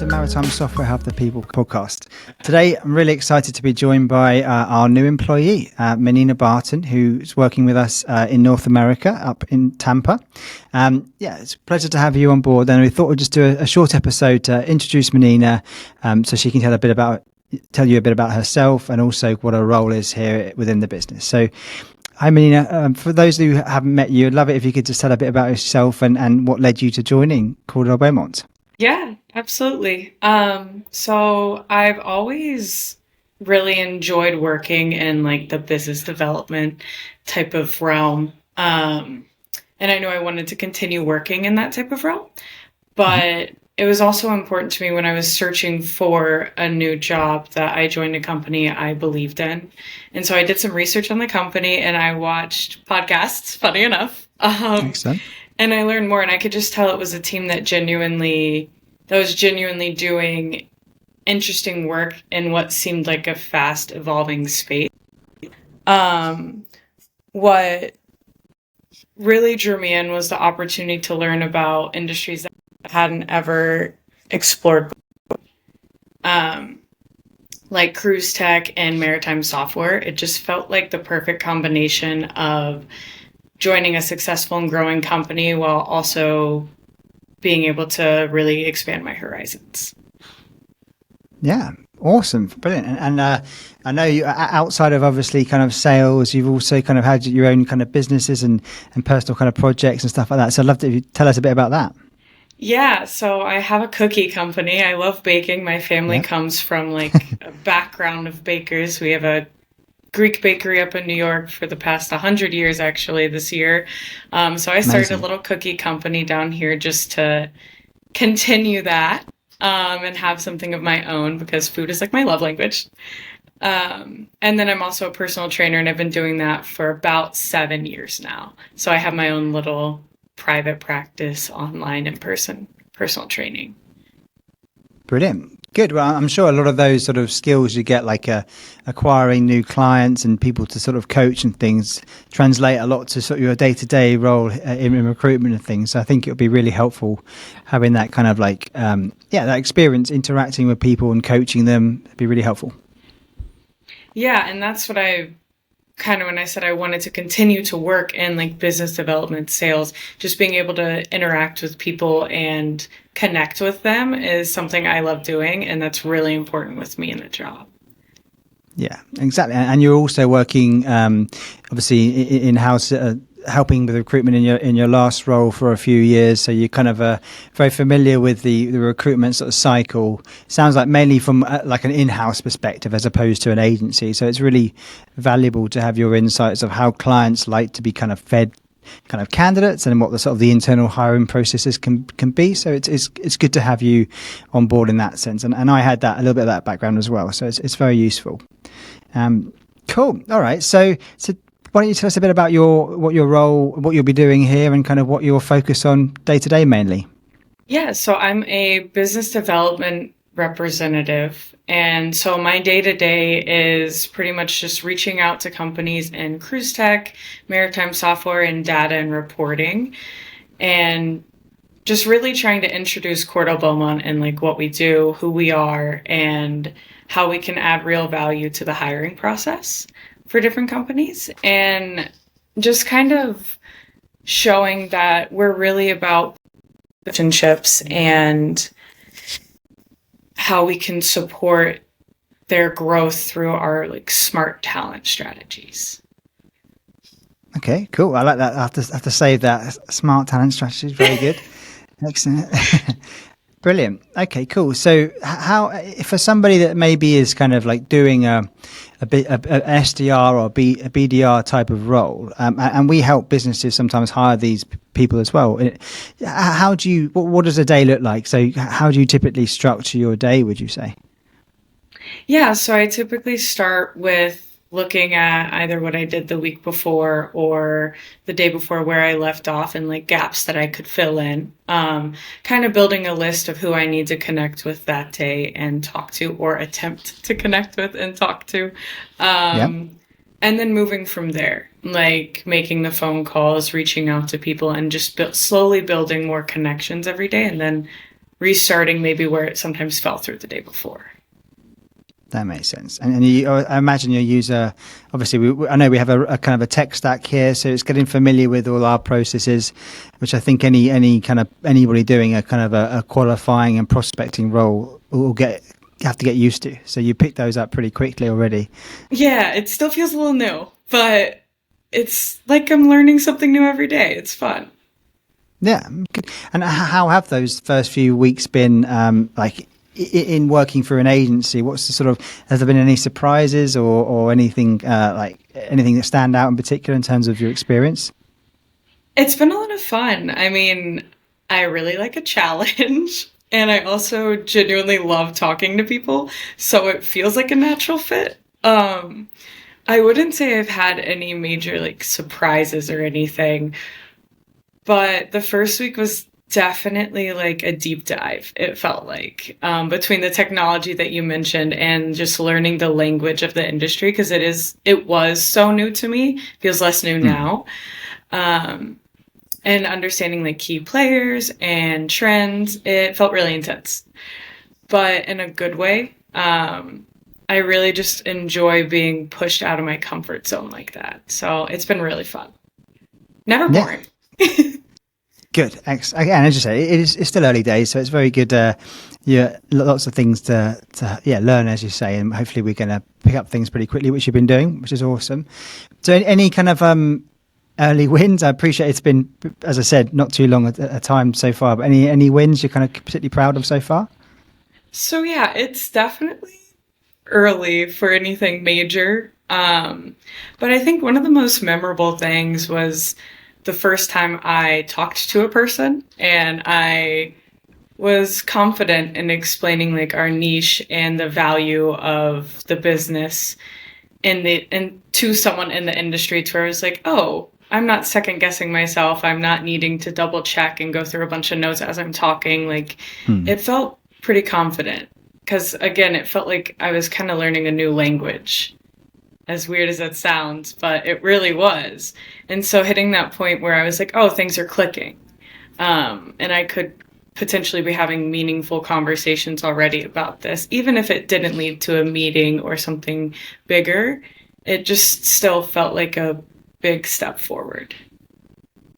to Maritime Software Hub, the People podcast. Today, I'm really excited to be joined by our new employee, Menina Barton, who's working with us in North America, up in Tampa. It's a pleasure to have you on board. And we thought we'd just do a short episode to introduce Menina, so she can tell you a bit about herself and also what her role is here within the business. So, hi, Menina. For those who haven't met you, I'd love it if you could just tell a bit about yourself and what led you to joining Cordell Beaumont. Yeah, absolutely. So I've always really enjoyed working in like the business development type of realm. And I knew I wanted to continue working in that type of realm, but it was also important to me when I was searching for a new job that I joined a company I believed in. And so I did some research on the company and I watched podcasts, funny enough. Excellent. And I learned more, and I could just tell it was a team that was genuinely doing interesting work in what seemed like a fast evolving space. What really drew me in was the opportunity to learn about industries that I hadn't ever explored before. Like cruise tech and maritime software. It just felt like the perfect combination of joining a successful and growing company while also being able to really expand my horizons. Yeah, awesome. Brilliant. And I know you, outside of obviously kind of sales, you've also kind of had your own kind of businesses and personal kind of projects and stuff like that. So I'd love to, if you tell us a bit about that. Yeah, so I have a cookie company. I love baking. My family comes from like a background of bakers. We have a Greek bakery up in New York for the past 100 years, actually, this year. So I started a little cookie company down here just to continue that and have something of my own because food is like my love language. And then I'm also a personal trainer, and I've been doing that for about 7 years now. So I have my own little private practice, online and person personal training. Brilliant. Good. Well, I'm sure a lot of those sort of skills you get, like acquiring new clients and people to sort of coach and things, translate a lot to sort of your day-to-day role in recruitment and things. So I think it would be really helpful having that kind of like, that experience interacting with people and coaching them. It'd be really helpful. Yeah, and that's what when I said I wanted to continue to work in like business development, sales, just being able to interact with people and connect with them is something I love doing. And that's really important with me in the job. Yeah, exactly. And you're also working, obviously in-house, helping with recruitment in your last role for a few years, so you're kind of very familiar with the recruitment sort of cycle. Sounds like mainly from like an in-house perspective as opposed to an agency. So it's really valuable to have your insights of how clients like to be kind of fed kind of candidates and what the sort of the internal hiring processes can be. So it's good to have you on board in that sense. And I had a little bit of that background as well. So it's very useful. Cool. All right. So why don't you tell us a bit about what your role, what you'll be doing here, and kind of what you're focused on day to day mainly? Yeah, so I'm a business development representative. And so my day to day is pretty much just reaching out to companies in cruise tech, maritime software, and data and reporting. And just really trying to introduce Cordell Beaumont and like what we do, who we are, and how we can add real value to the hiring process for different companies, and just kind of showing that we're really about relationships and how we can support their growth through our like smart talent strategies. Okay, cool. I like that. I have to save that. Smart talent strategies. Very good. Excellent. Brilliant. Okay, cool. So how, for somebody that maybe is kind of like doing a SDR or a BDR type of role, and we help businesses sometimes hire these people as well. What does a day look like? So how do you typically structure your day, would you say? Yeah, so I typically start with looking at either what I did the week before or the day before where I left off and like gaps that I could fill in. Kind of building a list of who I need to connect with that day and talk to, or attempt to connect with and talk to. And then moving from there, like making the phone calls, reaching out to people, and just slowly building more connections every day, and then restarting maybe where it sometimes fell through the day before. That makes sense. And I imagine your user, obviously, I know we have a kind of a tech stack here, so it's getting familiar with all our processes, which I think anybody doing a kind of a qualifying and prospecting role will have to get used to. So you picked those up pretty quickly already. Yeah, it still feels a little new, but it's like I'm learning something new every day. It's fun. Yeah. Good. And how have those first few weeks been, like in working for an agency? What's the sort of, has there been any surprises or anything like anything that stand out in particular in terms of your experience? It's been a lot of fun. I mean, I really like a challenge, and I also genuinely love talking to people, so it feels like a natural fit. I wouldn't say I've had any major like surprises or anything, but the first week was definitely like a deep dive. It felt like between the technology that you mentioned and just learning the language of the industry, because it was so new to me. Feels less new now. And understanding like key players and trends, it felt really intense, but in a good way. I really just enjoy being pushed out of my comfort zone like that. So it's been really fun. Never boring. Yeah. Good. Again, as you say, it's still early days, so it's very good. Lots of things to learn, as you say, and hopefully we're going to pick up things pretty quickly, which you've been doing, which is awesome. So any kind of early wins? I appreciate it's been, as I said, not too long a time so far, but any wins you're kind of particularly proud of so far? So yeah, it's definitely early for anything major. But I think one of the most memorable things was the first time I talked to a person and I was confident in explaining like our niche and the value of the business and to someone in the industry, to where I was like, oh, I'm not second guessing myself. I'm not needing to double check and go through a bunch of notes as I'm talking. Like it felt pretty confident because again, it felt like I was kind of learning a new language. As weird as that sounds, but it really was. And so hitting that point where I was like, oh, things are clicking. And I could potentially be having meaningful conversations already about this. Even if it didn't lead to a meeting or something bigger, it just still felt like a big step forward.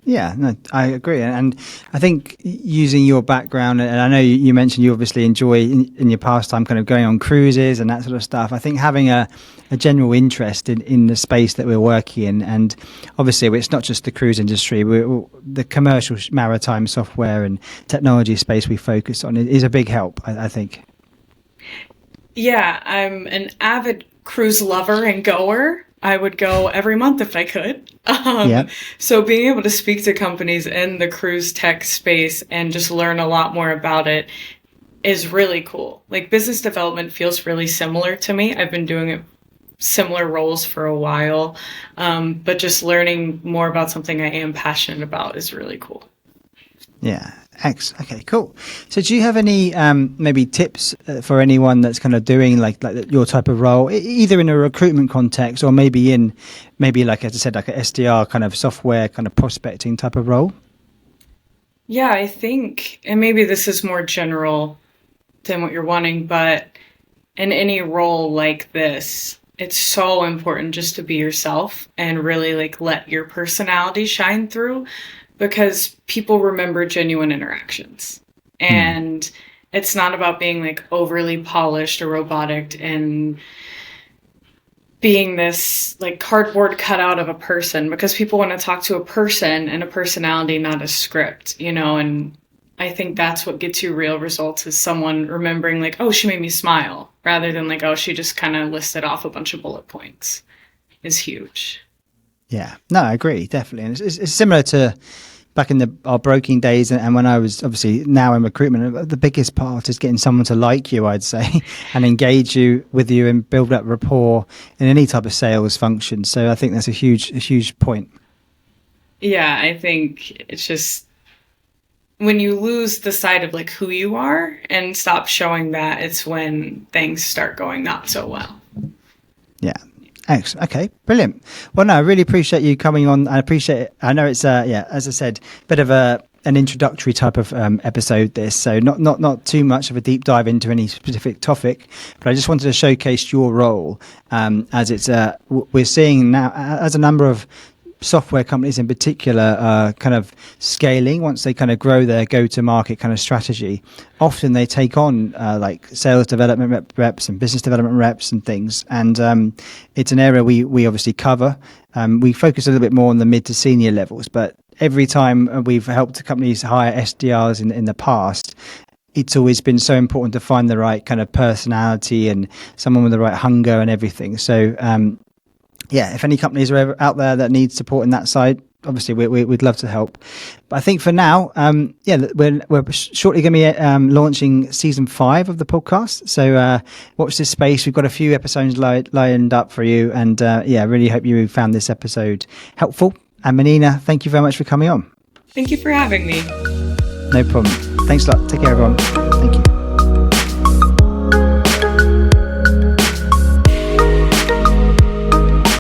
Yeah, no, I agree. And I think using your background, and I know you mentioned you obviously enjoy in your pastime kind of going on cruises and that sort of stuff. I think having a general interest in the space that we're working in, and obviously it's not just the cruise industry, the commercial maritime software and technology space we focus on is a big help, I think. Yeah, I'm an avid cruise lover and goer. I would go every month if I could. So being able to speak to companies in the cruise tech space and just learn a lot more about it is really cool. Like business development feels really similar to me. I've been doing it similar roles for a while, but just learning more about something I am passionate about is really cool. Yeah. Okay, cool. So do you have any maybe tips for anyone that's kind of doing like your type of role, either in a recruitment context or maybe like, as I said, like a SDR kind of software kind of prospecting type of role? Yeah, I think, and maybe this is more general than what you're wanting, but in any role like this, it's so important just to be yourself and really like let your personality shine through, because people remember genuine interactions. And it's not about being like overly polished or robotic and being this like cardboard cutout of a person, because people want to talk to a person and a personality, not a script, and I think that's what gets you real results, is someone remembering like, oh, she made me smile, rather than like, oh, she just kind of listed off a bunch of bullet points, is huge. Yeah, no, I agree, definitely. And it's similar to back in our broking days, and when I was obviously now in recruitment, the biggest part is getting someone to like you, I'd say, and engage with you and build up rapport in any type of sales function. So I think that's a huge point. Yeah, I think it's just when you lose the sight of like who you are and stop showing that, it's when things start going not so well. Yeah. Excellent. Okay, brilliant. Well, no, I really appreciate you coming on. I appreciate it. I know it's, as I said, bit of a an introductory type of episode, this, so not too much of a deep dive into any specific topic, but I just wanted to showcase your role, as it's we're seeing now as a number of software companies in particular are kind of scaling. Once they kind of grow their go-to-market kind of strategy, often they take on like sales development reps and business development reps and things, and it's an area we obviously cover. We focus a little bit more on the mid to senior levels, but every time we've helped companies hire SDRs in the past, it's always been so important to find the right kind of personality and someone with the right hunger and everything. So yeah, if any companies are ever out there that need support in that side, obviously we'd love to help. But I think for now, we're shortly going to be launching season 5 of the podcast. So watch this space. We've got a few episodes lined up for you, and really hope you found this episode helpful. And Menina, thank you very much for coming on. Thank you for having me. No problem. Thanks a lot. Take care, everyone.